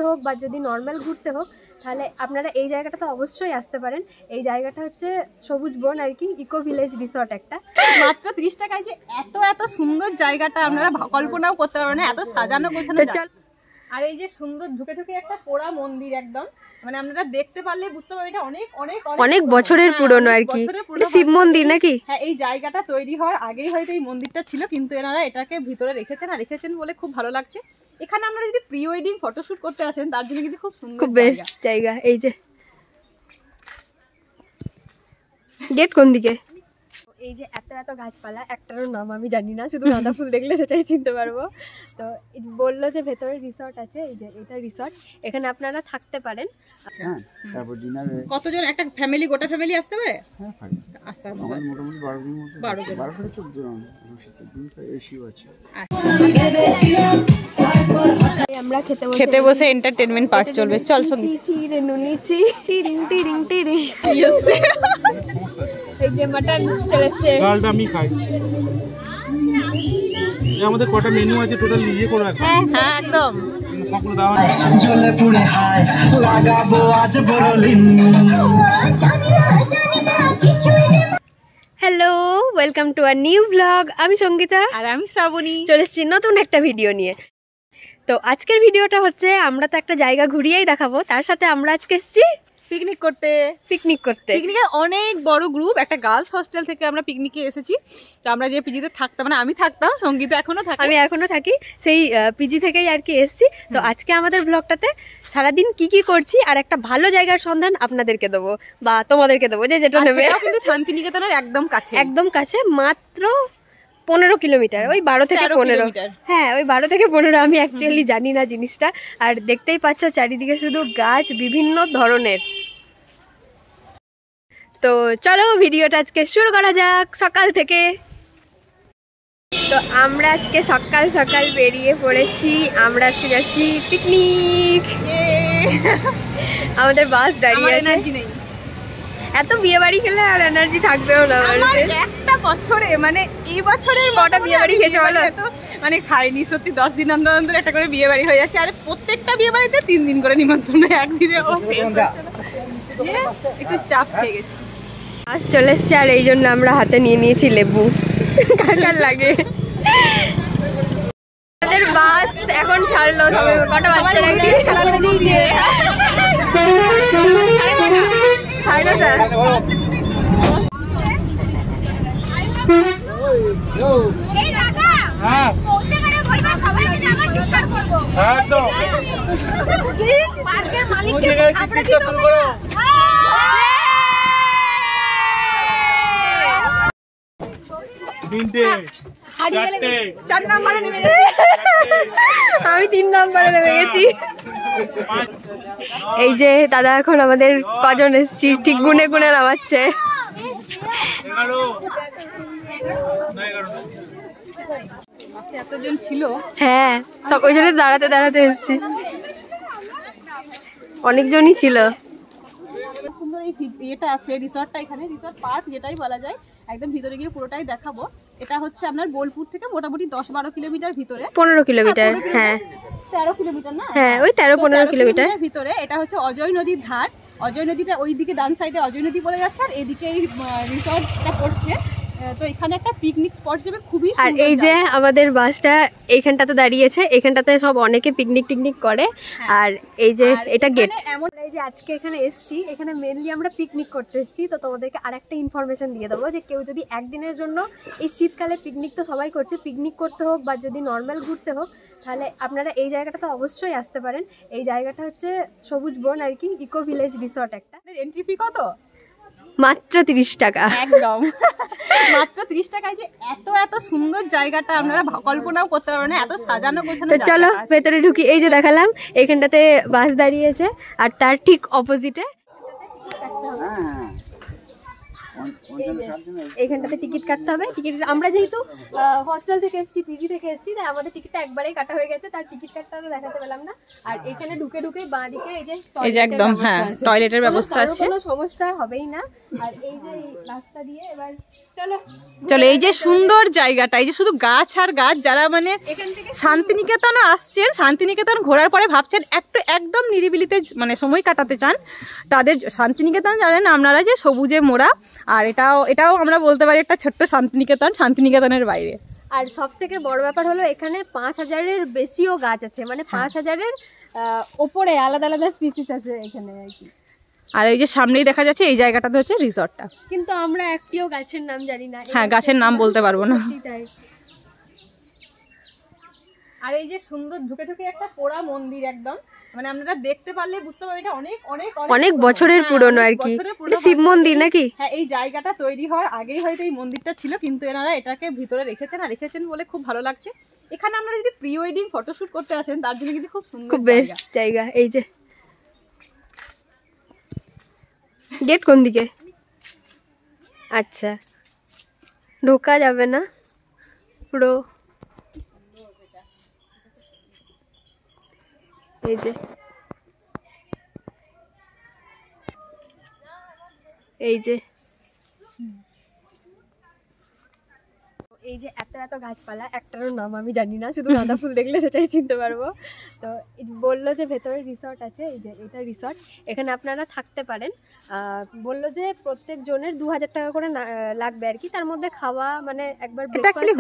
হোক বা যদি নর্মাল ঘুরতে হোক, তাহলে আপনারা এই জায়গাটাতে অবশ্যই আসতে পারেন। এই জায়গাটা হচ্ছে সবুজ বন আর কি, ইকো ভিলেজ রিসর্ট একটা। মাত্র 30 টাকায় যে এত সুন্দর জায়গাটা আপনারা কল্পনাও করতে পারবেন না, এত সাজানো গোছানো। আর এই যে সুন্দর ঢুকে ঢুকে একটা পোড়া মন্দির, একদম মানে আপনারা দেখতে পারলে বুঝতে পারবেন এটা অনেক অনেক অনেক বছরের পুরনো আর কি, শিব মন্দির নাকি। হ্যাঁ, এই জায়গাটা তৈরি হওয়ার আগেই হয়তো এই মন্দিরটা ছিল, কিন্তু এনারা এটাকে ভিতরে রেখেছেন, আর রেখেছেন বলে খুব ভালো লাগছে। এখানে আপনারা যদি প্রি ওয়েডিং ফটোশুট করতে আসেন তার জন্য কিন্তু খুব সুন্দর, খুব বেস্ট জায়গা। এই যে গেট কোন দিকে, এই যে এত গাছপালা, একটারও নাম আমি জানি না, শুধু গাঁদা ফুল দেখলে সেটাই চিনতে পারবো। তো বললো যে ভেতরে রিসর্ট আছে, এই যে এটা রিসর্ট, এখানে আপনারা থাকতে পারেন। আচ্ছা, তারপর ডিনারে কতজন একটা ফ্যামিলি, গোটা ফ্যামিলি আসতে পারে? হ্যাঁ, আসতে পারে মোটামুটি 12 জনের মতো, 12 থেকে 14 জন, এসিও আছে। আমরা খেতে বসে এন্টারটেইনমেন্ট পার্ট চলবে। চল সঙ্গী চিরে নুনিচি টিরিং টিরিং টিরিং, এই যে মাটন চলেছে, ডালটা আমি খাই। আমাদের কটা মেনু আছে টোটাল ইয়ে করে রাখা। হ্যাঁ একদম সবগুলো দাও। চলে পুরে হাই লাগাবো আজ বড়লিন। Hello, welcome to a new blog. আমি সঙ্গীতা আর আমি শ্রাবণী, চলে এসেছি নতুন একটা ভিডিও নিয়ে। তো আজকের ভিডিওটা হচ্ছে, আমরা তো একটা জায়গা ঘুরিয়েই দেখাবো, তার সাথে আমরা আজকে এসেছি পিকনিক করতে। পিকনিকে অনেক বড় গ্রুপ, একটা গার্লস হোস্টেল থেকে আমরা পিকনিকে এসেছি। তো আমরা যে পিজিতে থাকতাম, মানে আমি থাকতাম, সঙ্গীতা এখনো থাকে, আমি এখনো থাকি, সেই পিজি থেকেই আর কি এসেছি। তো আজকে আমাদের ব্লগটাতে সারাদিন কি কি করছি আর একটা ভালো জায়গার সন্ধান আপনাদেরকে দেবো বা তোমাদেরকে দেবো, যে যেটা নেবে। কিন্তু শান্তিনিকেতনের একদম কাছে, মাত্র 15 কিলোমিটার, ওই 12 থেকে 15। হ্যাঁ, ওই 12 থেকে 15। আমি অ্যাকচুয়ালি জানি না জিনিসটা। আর দেখতেই পাচ্ছ চারিদিকে শুধু গাছ বিভিন্ন ধরনের। তো চলো ভিডিওটা আজকে শুরু করা যাক সকাল থেকে। তো আমরা আজকে সকাল সকাল বেরিয়ে পড়েছি, আমরা আজকে যাচ্ছি পিকনিক। আমাদের বাস দাঁড়িয়ে আছে। এত বিয়ে বাড়ি খেলে আর এনার্জি থাকবেও না। একটা বছরে, মানে এই বছরের কটা বিয়ে বাড়ি খেয়েছে বলো? মানে খাইনি সত্যি, 10 দিন অন্তর একটা করে বিয়ে বাড়ি হয়ে যাচ্ছে। আর প্রত্যেকটা বিয়ে বাড়িতে 3 দিন করে নিমন্ত্রণ, একদিনে একটু চাপ খেয়ে গেছি। বাস চলে এসছে, আর এই জন্য আমরা হাতে নিয়ে নিয়েছি লেবু, কাঁচার লাগে। আমাদের বাস এখন ছাড়লো, তবে কটা বাচ্চা লাগছে? 4 নম্বরে নেমে গেছি। আমি 3 নম্বরে নেমে গেছি। এই যে দাদা এখন আমাদের কজন এসছি ঠিক গুনে গুনে নামাচ্ছে। এতজন ছিল। হ্যাঁ, ওই জন্য দাঁড়াতে দাঁড়াতে এসছি, অনেকজনই ছিল। সুন্দর এই এটা আছে রিসর্টটা, এখানে রিসর্ট পার্ক যেটাই বলা যায়, একদম ভিতরে গিয়ে পুরোটাই দেখাবো। এটা হচ্ছে আপনার বোলপুর থেকে মোটামুটি 10-12 কিলোমিটার ভিতরে, 15 কিলোমিটার। হ্যাঁ, 13 কিলোমিটার না? হ্যাঁ, ওই 13-15 কিলোমিটার ভিতরে। এটা হচ্ছে অজয় নদীর ধার। অজয় নদীটা ওইদিকে ডান সাইডে অজয় নদী পড়ে যাচ্ছে, আর এইদিকে এই রিসর্টটা পড়ছে। তো এখানে একটা পিকনিক স্পট হিসেবে খুবই সুন্দর। আর এই যে আমাদের বাসটা এইখানটাতে দাঁড়িয়েছে, এখানটাতে সব অনেকে পিকনিক টিকনিক করে। আর এই যে এটা গেট। এই যে আজকে এখানে এসছি, এখানে মেনলি আমরা পিকনিক করতে এসছি। তো তোমাদেরকে আরেকটা ইনফরমেশন দিয়ে দেবো, যে কেউ যদি একদিনের জন্য, এই শীতকালে পিকনিক তো সবাই করছে, পিকনিক করতে হোক বা যদি নর্মাল ঘুরতে হোক, তাহলে আপনারা এই জায়গাটাতে অবশ্যই আসতে পারেন। এই জায়গাটা হচ্ছে সবুজ বন আর কি, ইকো ভিলেজ রিসর্ট একটা। এন্ট্রি ফি কত? মাত্র 30 টাকা। একদম মাত্র 30 টাকায় যে এত সুন্দর জায়গাটা আপনারা কল্পনাও করতে পারবেন না, এত সাজানো গোছানো। তো চলো ভেতরে ঢুকি। এই যে দেখালাম এইখানটাতে বাস দাঁড়িয়েছে, আর তার ঠিক অপোজিটে এই যে এইখানটাতে টিকিট কাটতে হবে। টিকিট আমরা যেহেতু হস্টেল থেকে এসেছি, পিজি থেকে এসেছি, তাই আমাদের টিকিটটা একবারেই কাটা হয়ে গেছে, তার টিকিট কাটটা তো দেখাতে পেলাম না। আর এখানে ঢুকে বাঁ দিকে এই যে একদম হ্যাঁ টয়লেটের ব্যবস্থা আছে, কোনো সমস্যা হবেই না। আর এই যে রাস্তা দিয়ে এবার চলো এই যে সুন্দর জায়গাটা, এই যে শুধু গাছ আর গাছ। যারা মানে শান্তিনিকেতন আসছেন, শান্তিনিকেতন ঘোরার পরে ভাবছেন একটু একদম নিরিবিলিতে মানে সময় কাটাতে চান, তাদের শান্তিনিকেতন জানেন আপনারা যে সবুজে মোড়া। আর এটাও আমরা বলতে পারি একটা ছোট্ট শান্তিনিকেতন, শান্তিনিকেতনের বাইরে। আর সব থেকে বড় ব্যাপার হলো এখানে 5000-এর বেশিও গাছ আছে, মানে 5000-এর ওপরে আলাদা আলাদা স্পিসিস আছে এখানে আর কি। আর এই যে সামনেই দেখা যাচ্ছে এই জায়গাটাতে হচ্ছে রিসর্টটা, কিন্তু আমরা একটিও গাছের নাম জানি না। হ্যাঁ গাছের নাম বলতে পারবো না। আর এই যে সুন্দর ঢুকে একটা পোড়া মন্দির একদম, মানে আপনারা দেখতে পারলে বুঝতে পারবেন এটা অনেক অনেক অনেক বছরের পুরনো আর কি, শিব মন্দির নাকি। হ্যাঁ এই জায়গাটা তৈরি হওয়ার আগেই হয়তো এই মন্দিরটা ছিল, কিন্তু এনারা এটাকে ভিতরে রেখেছেন, আর রেখেছেন বলে খুব ভালো লাগছে। এখানে আপনারা যদি প্রি ওয়েডিং ফটোশুট করতে আসেন তার জন্য কিন্তু খুব সুন্দর, খুব বেস্ট জায়গা। এই যে গেট কোন দিকে? আচ্ছা ঢোকা যাবে না পুরো। এই যে এই যে এত এত গাছপালা, একটারও নাম আমি জানি না, শুধু গাঁদা ফুল দেখলে সেটাই চিনতে পারবো। তো বললো যে ভেতরে রিসর্ট আছে, এই যে এটা রিসর্ট, এখানে আপনারা থাকতে পারেন। বললো যে প্রত্যেক জনের 2000 টাকা করে লাগবে আর কি, তার মধ্যে খাওয়া মানে একবার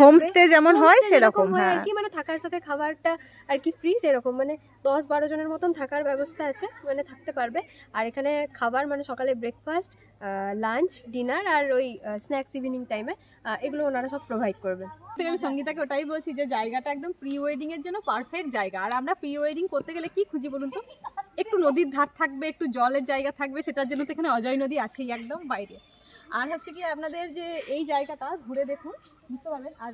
হোমস্টে যেমন হয় সেরকম আর কি, মানে থাকার সাথে খাবারটা আর কি ফ্রি, সেরকম মানে 10-12 জনের মতন থাকার ব্যবস্থা আছে, মানে থাকতে পারবে। আর এখানে খাবার মানে সকালে ব্রেকফাস্ট, লাঞ্চ, ডিনার আর ওই স্ন্যাক্স ইভিনিং টাইমে, এগুলো ওনারা সব প্রোভাইড করবে। আমি সঙ্গীতাকে ওটাই বলছি যে জায়গাটা একদম প্রি ওয়েডিং এর জন্য পারফেক্ট জায়গা। আর আমরা প্রি ওয়েডিং করতে গেলে কি খুঁজি বলুন তো? একটু নদীর ধার থাকবে, একটু জলের জায়গা থাকবে, সেটার জন্য তো এখানে অজয় নদী আছেই একদম বাইরে। আর হচ্ছে কি আপনাদের যে এই জায়গাটা ঘুরে দেখুন বুঝতে পারবেন। আর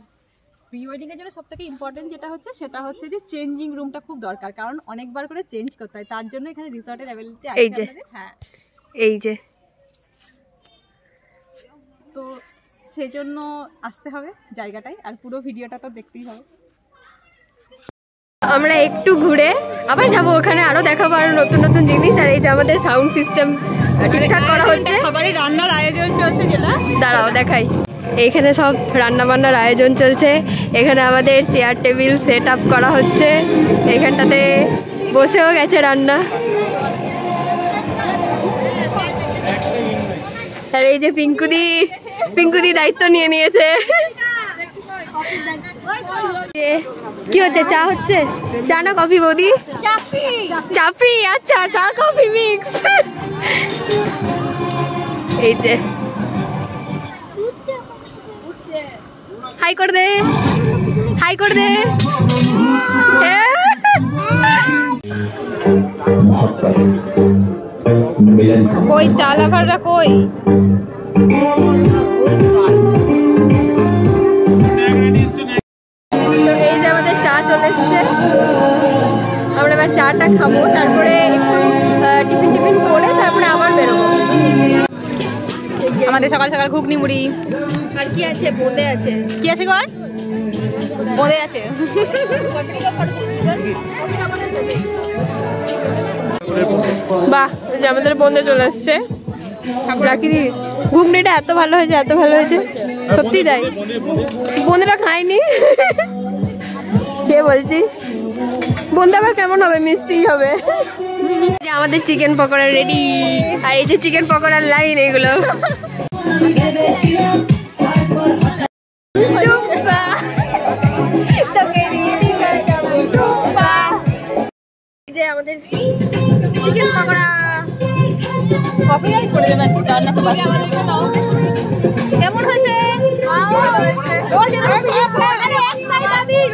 প্রি ওয়েডিং এর জন্য সবথেকে ইম্পর্টেন্ট যেটা হচ্ছে সেটা হচ্ছে যে চেঞ্জিং রুমটা খুব দরকার, কারণ অনেকবার করে চেঞ্জ করতে হয়, তার জন্য এখানে রিসর্টের অ্যাভেলেবিলিটি আছে আপনাদের। হ্যাঁ এই যে তো সেজন্য আসতে হবে জায়গাটায়, আর পুরো ভিডিওটা তো দেখতেই হবে। আমরা একটু ঘুরে আবার যাব, ওখানে আরো দেখাবো আরো নতুন নতুন জিনিস। আর এই যে আমাদের সাউন্ড সিস্টেম ঠিকঠাক করা হচ্ছে, খাবারের রান্নার আয়োজন চলছে, যেটা দাঁড়াও দেখাই। এইখানে সব রান্না বান্নার আয়োজন চলছে, এখানে আমাদের চেয়ার টেবিল সেট আপ করা হচ্ছে, এখানটাতে বসেও গেছে রান্না। আর এই যে পিঙ্কুদি দায়িত্ব নিয়ে নিয়েছে। কি হচ্ছে? চা হচ্ছে? চা না কফি বৌদি? চাপি। আচ্ছা চা কফি মিক্স। এই যে হাই করে দে, হাই করে দে। কই চা লাভাররা কই? তো এই যে আমাদের চা চলে এসছে, আমরা এবার চাটা খাবো, তারপরে একটু টিফিন করে তারপরে আবার বেরোবো। আমাদের সকাল সকাল ঘুগনি মুড়ি। আর কি আছে? বোঁদে আছে। কি আছে গো? বোঁদে আছে। বাহ, যে আমাদের বোঁদে চলে এসছে। রাখি ঘুগনিটা এত ভালো হয়েছে, এত ভালো হয়েছে সত্যি তাই। বোঁদেটা খাইনি, খেয়ে বলছি বোঁদে আবার কেমন হবে? মিষ্টি হবে। যে আমাদের চিকেন পকোড়া রেডি, আর এই যে চিকেন পকোড়ার লাইন এগুলো। যে আমাদের চিকেন পকোড়া কপিরাইট করে দেবে রান্না তো বাকি আমাদেরকে দাও। কেমন হয়েছে?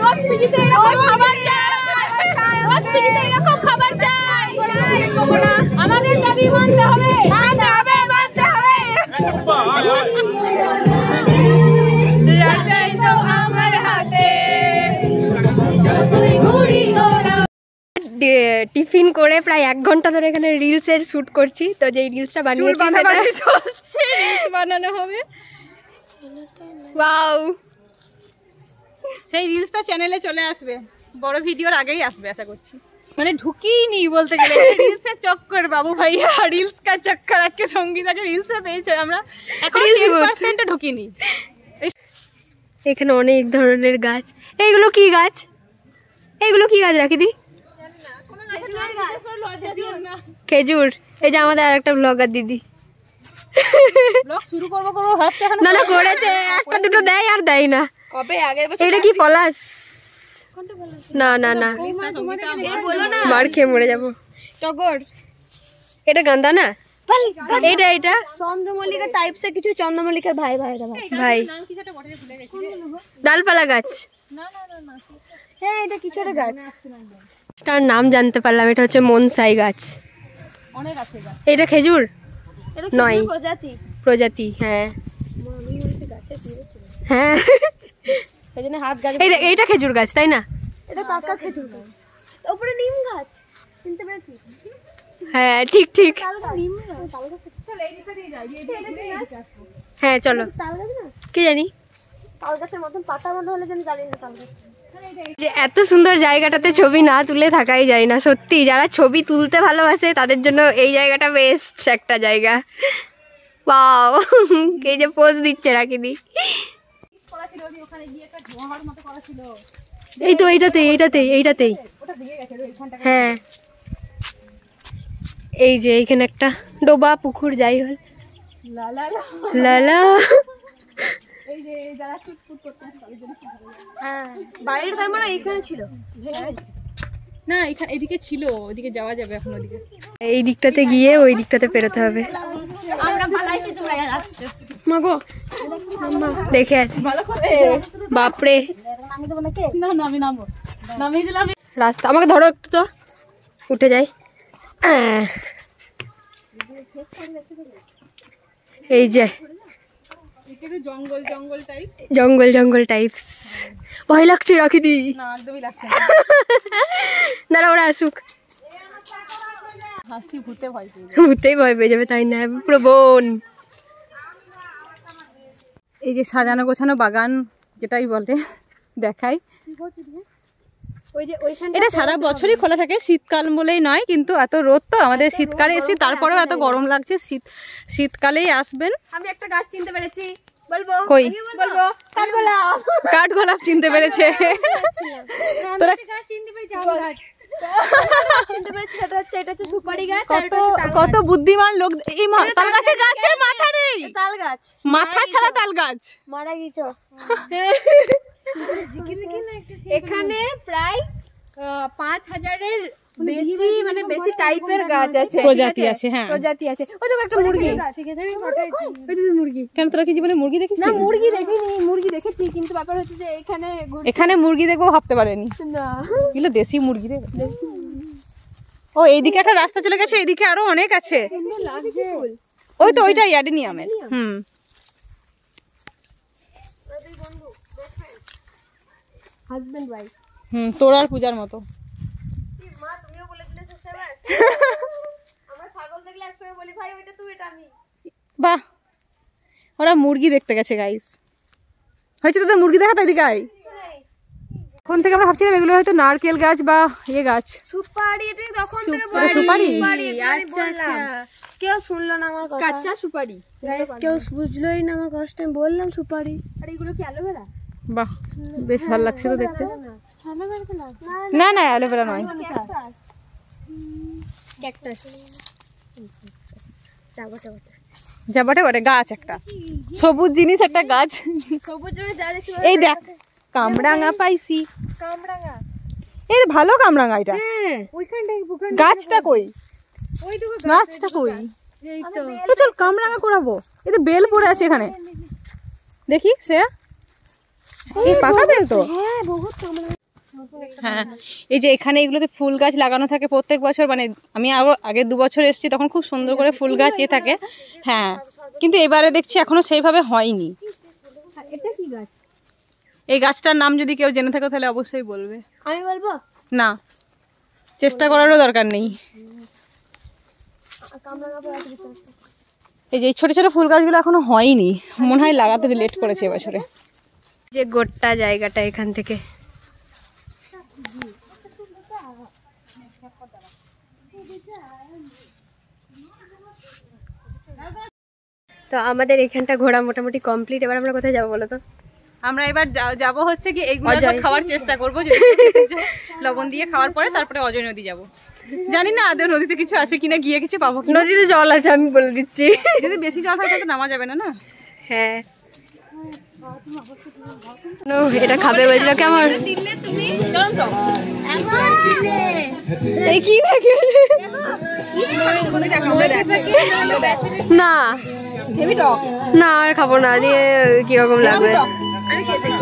রোজ পিজিতে এরকম খাবার চাই, রোজ পিজিতে এরকম খাবার চাই। আমাদের দাবি মানতে হবে, মানতে হবে। লড়াই তো আমার হাতে। টিফিন করে প্রায় 1 ঘন্টা ধরে এখানে রিলসের শুট করছি। তো যে রিলসটা বানিয়েছি রিলস বানানো হবে। ওয়াও, সেই রিলসটা চ্যানেলে চলে আসবে, বড় ভিডিওর আগেই আসবে আশা করছি। মানে ঢুকিনি বলতে গেলে রিলসের চক্কর, বাবু ভাইয়া রিলস কা চক্কর। আজকে সঙ্গীতাকে রিলসে পেয়েছে, আমরা এখন 10% ঢুকিনি। এখানে অনেক ধরনের গাছ। এইগুলো কি গাছ? এইগুলো কি গাছ রাখি দি? খেজুর। এই যে আমাদের আরেকটা ব্লগার দিদি ব্লগ শুরু করবো করবো ভাবছে, এখন না করেছে, একটা দুটো দেয় আর দেয় না। কবে আগের বছর এটা কি পলাশ? না না না, মার খেয়ে মরে যাবো। টগর, এটা গান্দা না, এটা চন্দ্রমল্লিকা টাইপসের কিছু, চন্দ্রমল্লিকার ভাই ভাই ডালপালা গাছ। হ্যাঁ এটা কিছু একটা গাছ, তার নাম জানতে পারলাম, এটা হচ্ছে মনসাই গাছ। অনেক আছে গাছ। এটা খেজুর নয়, প্রজাতি। হ্যাঁ হ্যাঁ, সেজন্য হাত গাছ। এইটা খেজুর গাছ তাই না? এটা পাকা খেজুর গাছ, উপরে নিম গাছ, চিনতে পেরেছি? হ্যাঁ ঠিক ঠিক, হ্যাঁ চলো। কি জানি তাল গাছের মতন পাতা মনে হলে যেন জানি না তাল গাছ। যে এত সুন্দর জায়গাটাতে ছবি না তুলে থাকাই যায় না। সত্যি যারা ছবি তুলতে ভালোবাসে তাদের জন্য এই জায়গাটা বেস্ট একটা জায়গা। ওয়াও, এই যে পোজ দিচ্ছে রাখিনি। এই তো এইটাতেই হ্যাঁ, এই যে এইখানে একটা ডোবা পুকুর যাই হল লালা। বাইরের তার মানে এইখানে ছিল না, এখানে এদিকে ছিল, ওদিকে যাওয়া যাবে এখন। ওদিকে এই দিকটাতে গিয়ে ওই দিকটাতে পেরোতে হবে। আমরা ভালো আছি, তোমরা আসছো মাগো দেখে আছি। বাপরে, না আমি নামবো, নামিয়ে দিলাম রাস্তা। আমাকে ধরো একটু তো, উঠে যাই। এই যে জঙ্গল টাইপস। ভয় লাগছে রাখি দি। না একদমই লাগছে দাঁড়া ওরা আসুক, হাসি ভূতে ভয় পেয়ে ভূতেই ভয় পেয়ে যাবে তাই না? পুরো বন। এই যে সাজানো গোছানো বাগান যেটাই বলে দেখাই, এটা সারা বছরই খোলা থাকে, শীতকাল বলেই নয়। কিন্তু এত রোদ তো আমাদের, শীতকালে এসে তারপরেও এত গরম লাগছে। শীতকালেই আসবেন। আমি একটা গাছ চিনতে পেরেছি, বলবো? কই বলবো? কাঠগোলাপ। কাঠগোলাপ চিনতে পেরেছে তোরা? কত বুদ্ধিমান লোক। এই তাল গাছের মাথা নেই, তাল গাছ মাথা ছাড়া তাল গাছ মারা গেছ। এখানে প্রায় 5000-এর বেশি, মানে বেশি টাইপের গাছ আছে, প্রজাতি আছে। হ্যাঁ প্রজাতি আছে। ওই তো একটা মুরগি, মুরগি। কেন তোরা কি জীবনে মুরগি দেখিস? না মুরগি দেখিনি, মুরগি দেখেছি কিন্তু ব্যাপার হচ্ছে যে এখানে মুরগি দেখবো ভাবতে পারেনি। না এগুলো দেশি মুরগি রে। ও এইদিকে একটা রাস্তা চলে গেছে, এইদিকে আরো অনেক আছে। ওই তো ওইটা অ্যাডেনিয়ামের। Husband wife. তোর আর পূজার মতো। বাহ, ওরা মুরগি দেখতে গেছে গাইস। হয়েছে তোদের মুরগি দেখা, তাই দিকে এখন থেকে আমরা ভাবছিলাম এগুলো হয়তো নারকেল গাছ বা ইয়ে গাছ, সুপারি। এটা তখন থেকে সুপারি। আচ্ছা আচ্ছা, কেউ শুনলো না আমার কথা। কাঁচা সুপারি গাইস কেউ বুঝলোই না আমার কষ্ট। আমি বললাম সুপারি। আর এগুলো কি অ্যালোভেরা? বাহ, বেশ ভালো লাগছে তো দেখতে। না না অ্যালোভেরা নয়, ক্যাকটাস। যাবাটে বটে গাছ, একটা সবুজ জিনিস, একটা গাছ। এই দেখ কামরাঙা পাইছি, এই ভালো কামরাঙা। এটা গাছটা কই? গাছটা কই? চল কামরাঙা করাবো। এই তো বেল পড়ে আছে এখানে, দেখি সে পাকা বেল তো। হ্যাঁ এই যে এখানে এগুলোতে ফুল গাছ লাগানো থাকে প্রত্যেক বছর। মানে আমি আরো আগে 2 বছর এসেছি, তখন খুব সুন্দর করে ফুল গাছ থাকে। হ্যাঁ কিন্তু এবারে দেখছি এখনো সেইভাবে হয়নি। এটা কি গাছ? এই গাছটার নাম যদি কেউ জেনে থাকে তাহলে অবশ্যই বলবে। আমি বলবো না। চেষ্টা করারও দরকার নেই। এই যে ছোট ছোট ফুল গাছগুলো এখনো হয়নি, মনে হয় লাগাতে লেট করেছে এবছরে। যে গোটা জায়গাটা এখান থেকে তো আমাদের এখানটা ঘোরা মোটামুটি কমপ্লিট। এবার আমরা কোথায় যাবো বলো তো? আমরা এবার যাবো হচ্ছে কি এইগুলো খাওয়ার চেষ্টা করবো, লবণ দিয়ে খাওয়ার পরে তারপরে অজয় নদী যাবো। জানি না আদৌ নদীতে কিছু আছে কিনা, গিয়ে কিছু পাবো। নদীতে জল আছে আমি বলে দিচ্ছি, যদি বেশি জল থাকে তো নামা যাবে না। না হ্যাঁ এটা খাবে বলছিল কেমন না না আর খাবো না, দিয়ে কিরকম লাগবে।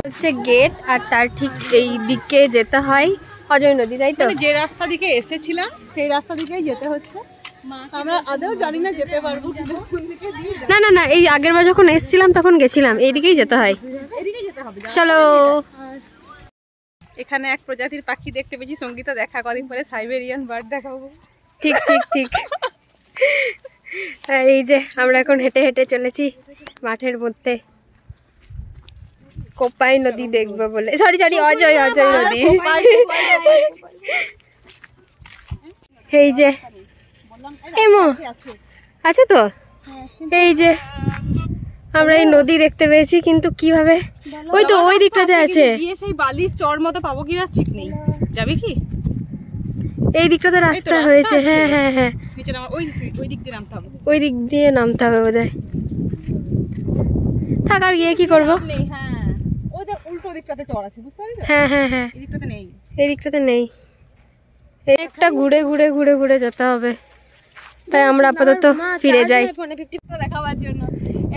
হচ্ছে গেট আর তার ঠিক এই দিকে যেতে হয় অজয় নদী, তাই তো? যে রাস্তা দিকে এসেছিলাম সেই রাস্তা দিকেই যেতে হচ্ছে। আমরা আদৌ জানি না যেতে পারবো না না না, এই আগের বার যখন এসেছিলাম তখন গেছিলাম, এইদিকেই যেতে হয়। চলো। এখানে এক প্রজাতির পাখি দেখতে পেয়েছি, সঙ্গীতা দেখা, কদিন পরে সাইবেরিয়ান বার্ড দেখাবো। ঠিক ঠিক ঠিক। আর এই যে আমরা এখন হেঁটে হেঁটে চলেছি মাঠের মধ্যে কোপাই নদী দেখবো বলে, সরি অজয় নদী। এই যে এমো আছে তো, এই যে আমরা এই নদী দেখতে পেয়েছি, কিন্তু কিভাবে ওই তো ওই দিকটাতে আছে। সেই বালির চর মতো পাবো কিনা ঠিক নেই। যাবে কি? এই দিকটাতে রাস্তা হয়েছে। হ্যাঁ হ্যাঁ হ্যাঁ, ওই দিক দিয়ে নামতে হবে, ওই দিক দিয়ে নামতে হবে বোধহয়। থাক আর গিয়ে কি করবো? হ্যাঁ ওই দেখ উল্টো দিকটাতে চর আছে, বুঝতে পারলি? হ্যাঁ হ্যাঁ হ্যাঁ, এই দিকটাতে নেই, এই দিকটাতে নেই। একটা ঘুরে ঘুরে ঘুরে ঘুরে যেতে হবে, তাই আমরা আপাতত ফিরে যাই। দেখাবার জন্য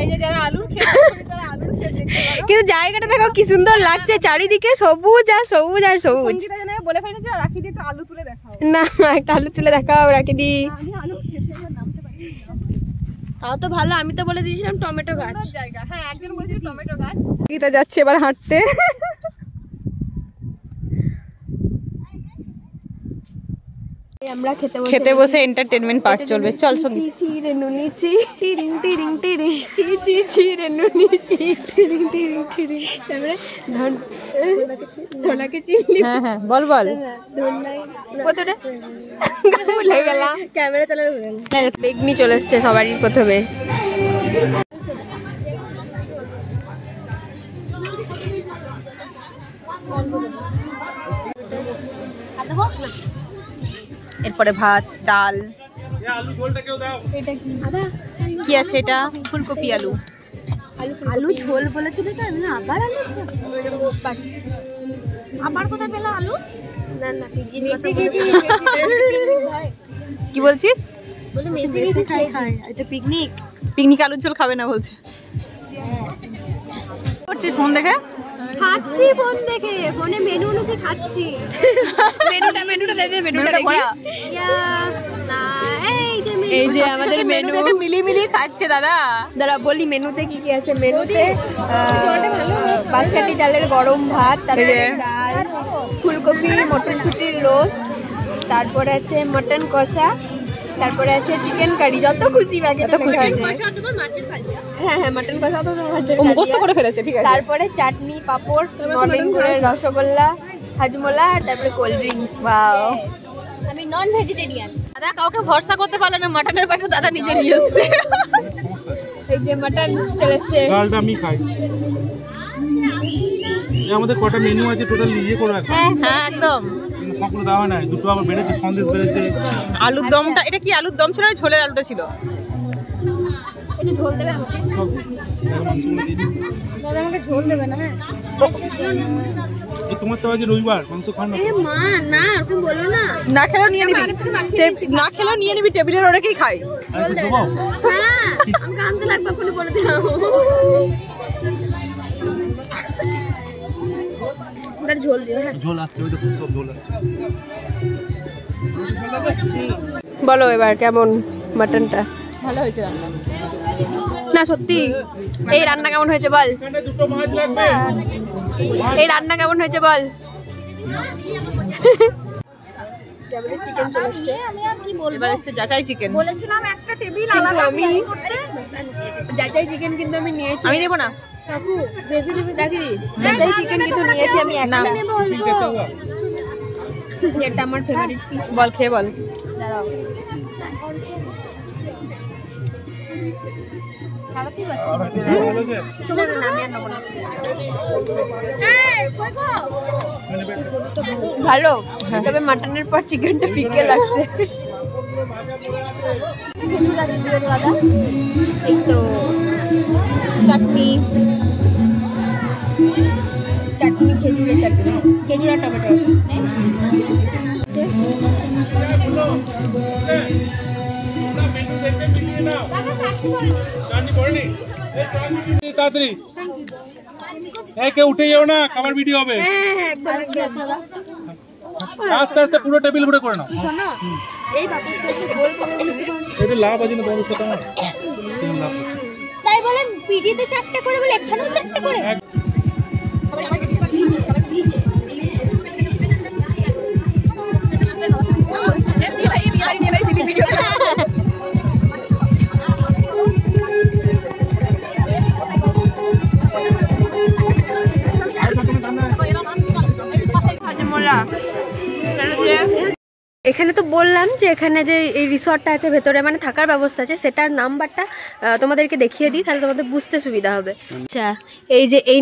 এই যে যারা আলুর ক্ষেত, তারা আলুর ক্ষেত দেখতে পারো। কিন্তু জায়গাটা দেখো কি সুন্দর লাগছে, চারিদিকে সবুজ আর সবুজ আর সবুজ। সঙ্গীতা জানে বলে ফেলেছে যে রাখি দিয়ে একটু আলু তুলে দেখাও। না একটা আলু তুলে দেখাও, রাখি দি। আলুর ক্ষেতে নামতে পারি, তাও তো ভালো, আমি তো বলে দিয়েছিলাম টমেটো গাছ জায়গা। হ্যাঁ একজন বলেছিল টমেটো গাছ। সঙ্গীতা যাচ্ছে এবার হাঁটতে। আমরা খেতে বসে এন্টারটেইনমেন্ট পার্ট চলবে। চল সঙ্গী। চি চি রে নুনি চি টিরিং টিরিং টিরিং চি চি চি রে নুনি চি টিরিং টিরিং টিরিং। তারপরে ধন ছোলাকে চিনি। হ্যাঁ হ্যাঁ বল বল। ধন নাই কতটা ভুলে গেলাম, ক্যামেরা চালানো ভুলে গেলাম। বেগনি চলে এসছে সবারই প্রথমে। এরপরে ভাত, ডাল। আলু ঝোলটা কেউ দাও। এটা কি কি আছে এটা? ফুলকপি আলু। আলু ঝোল বলেছিল তো, আমি আবার আলু ঝোল। আবার কোথায় পেলা আলু? না না পিজির কথা বলছি। কি বলছিস? বলে মেসি খাই এটা পিকনিক। পিকনিক আলুর ঝোল খাবে না বলছে। করছিস ফোন দেখে? খাচ্ছি ফোন দেখে, ফোনে মেনু অনুযায়ী খাচ্ছি। মেনুটা দে দে, মেনুটা দেখি। না এই যে আমাদের মেনু দেখে মিলি খাচ্ছে দাদা। দাঁড়া বলি মেনুতে কি কি আছে। মেনুতে বাঁশকাঠি চালের গরম ভাত, তারপরে ডাল, ফুলকপি মটরশুটির রোস্ট, তারপরে আছে মটন কষা, তারপরে আছে চিকেন কারি, যত খুশি ব্যাগে যত খুশি। হ্যাঁ হ্যাঁ মটন কষা তো মাছের ও মুখস্থ করে ফেলেছে, ঠিক আছে। তারপরে চাটনি, পাপড়, নলেন গুড়ের রসগোল্লা, হাজমোলা, আর তারপরে কোল্ড ড্রিঙ্কস। ওয়াও, আমি নন ভেজিটেরিয়ান। দাদা কাউকে ভরসা করতে পারলে না, মাটনের প্যাকেট দাদা নিজে নিয়ে এসেছে। এই যে মটন চলে এসছে। ডালটা আমি খাই। আমাদের কটা মেনু আছে টোটাল ইয়ে করে রাখা। হ্যাঁ একদম, সবগুলো দেওয়া হয় না, দুটো আবার বেড়েছে, সন্দেশ বেড়েছে। আলুর দমটা, এটা কি আলুর দম ছিল না ঝোলের আলুটা ছিল? একটু ঝোল দেবে আমাকে? সব মাংসগুলো দিয়ে দিন। দাদা আমাকে ঝোল দেবে না? হ্যাঁ তোমার তো আজ রবিবার, মাংস খাও না। মা না ওরকম বলো না। না খেলেও নিয়ে নিবি, না খেলেও নিয়ে নিবি, টেবিলের অনেকেই খাই। ঝোল দেবে না? হ্যাঁ আমাকে আনতে লাগবে, কোনো বলে দিলাম। ঝোল দিও। হ্যাঁ ঝোল আসছে, ওই দেখো সব ঝোল আসছে। বলো এবার কেমন মাটনটা? ভালো হয়েছে রান্না। না সত্যি, এই রান্না কেমন হয়েছে বল? এখানে দুটো মাছ লাগবে। এই রান্না কেমন হয়েছে বল? আমাদের চিকেন চলে এসেছে। আমি আর কি বলবো, এবার এসেছে যাচাই চিকেন। বলেছিলাম একটা টেবিল কিন্তু আলাদা আমি করতে। যাচাই চিকেন কিন্তু আমি নিয়েছি। আমি নেব না কাকু রাখি যাচাই চিকেন কিন্তু নিয়েছি আমি একটা। যেটা আমার ফেভারিট পিস। বল খেয়ে বল। দাঁড়াও ছাড়াতেই পারছি তোমার না, আমি আর নেবো না। ভালো, তবে মাটনের পর চিকেনটা ফিকে লাগছে। দাদা এই তো চাটনি, চাটনি খেজুরের চাটনি, খেজুর আর টমেটো। তাড়াতাড়ি একে উঠে যাও না, খাবার ভিডিও হবে। একদম আস্তে আস্তে পুরো টেবিল পুরো করে নাও। এটা লাভ আছে না তোমাদের সাথে আমার? লাভ তাই বলেন পিজিতে 4টে করে বলে এখানেও 4টে করে। এখানে তো বললাম যে এখানে যে এই রিসর্টটা আছে ভেতরে, মানে থাকার ব্যবস্থা আছে, সেটার নাম্বারটা তোমাদেরকে দেখিয়ে দিই, তাহলে তোমাদের বুঝতে সুবিধা হবে। আচ্ছা, এই যে এই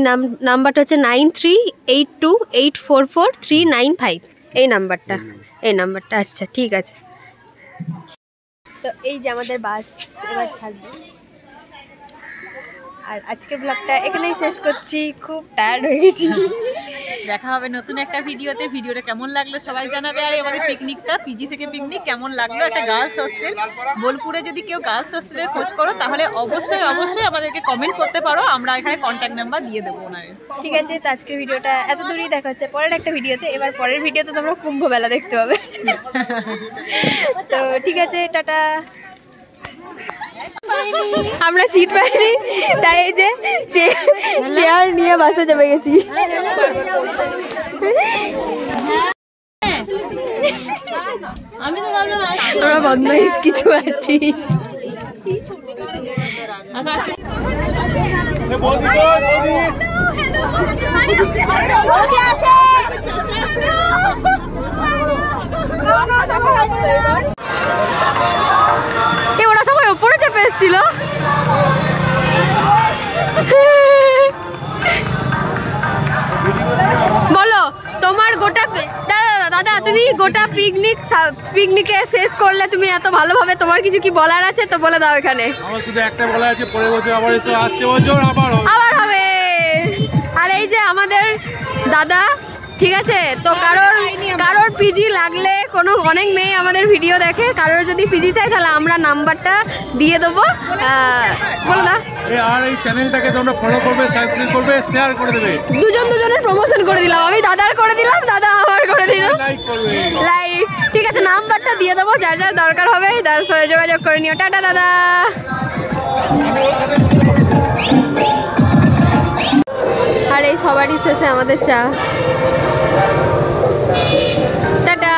নাম্বারটা হচ্ছে 9382844395, এই নাম্বারটা। আচ্ছা ঠিক আছে। তো এই যে আমাদের বাস এবার ছাড়বে। আর আজকের ব্লগটা এখানেই শেষ করছি, খুব টায়ার্ড হয়ে গেছি। দেখা হবে নতুন একটা ভিডিওতে। ভিডিওটা কেমন লাগলো সবাই জানাবে। আর আমাদের পিকনিকটা, পিজি থেকে পিকনিক কেমন লাগলো, একটা গার্লস হোস্টেল বোলপুরে যদি কেউ গার্লস হোস্টেলের খোঁজ করো তাহলে অবশ্যই আমাদেরকে কমেন্ট করতে পারো, আমরা এখানে কন্ট্যাক্ট নাম্বার দিয়ে দেবো ওনারে। ঠিক আছে, তো আজকের ভিডিওটা এত দূরই, দেখা হচ্ছে পরের একটা ভিডিওতে। এবার পরের ভিডিওতে তোমরা কুম্ভ মেলা দেখতে হবে। তো ঠিক আছে, টাটা। আমরা সিট পাইনি, তাই এই যে চেয়ার নিয়ে বাসে চেপে গেছি। আমরা বদমাইশ কিছু আছি। ওরা সবাই উপরে চেপে এসেছিল। বলো তোমার গোটা দাদা, তুমি গোটা পিকনিকে শেষ করলে, তুমি এত ভালোভাবে, তোমার কিছু কি বলার আছে তো বলে দাও এখানে। আমার শুধু একটা বলা আছে, পরের বছর আবার এসে, আসছে বছর আবার হবে। আর এই যে আমাদের দাদা, ঠিক আছে, তো কারোর পিজি লাগলে, অনেক মেয়ে আমাদের ভিডিও দেখে, কারোর যদি পিজি চাই তাহলে আমরা নাম্বারটা দিয়ে দেবো, বলো না। আর এই চ্যানেলটাকে তোমরা ফলো করবে, সাবস্ক্রাইব করবে, শেয়ার করে দেবে। দুজনের প্রমোশন করে দিলাম, আমি দাদার করে দিলাম, দাদা আমার করে দিলাম, লাইক। ঠিক আছে, নাম্বারটা দিয়ে দেবো, যার যার দরকার হবে তার সাথে যোগাযোগ করে নিও। টাটা দাদা। আর এই সবারই শেষে আমাদের চা। টাটা।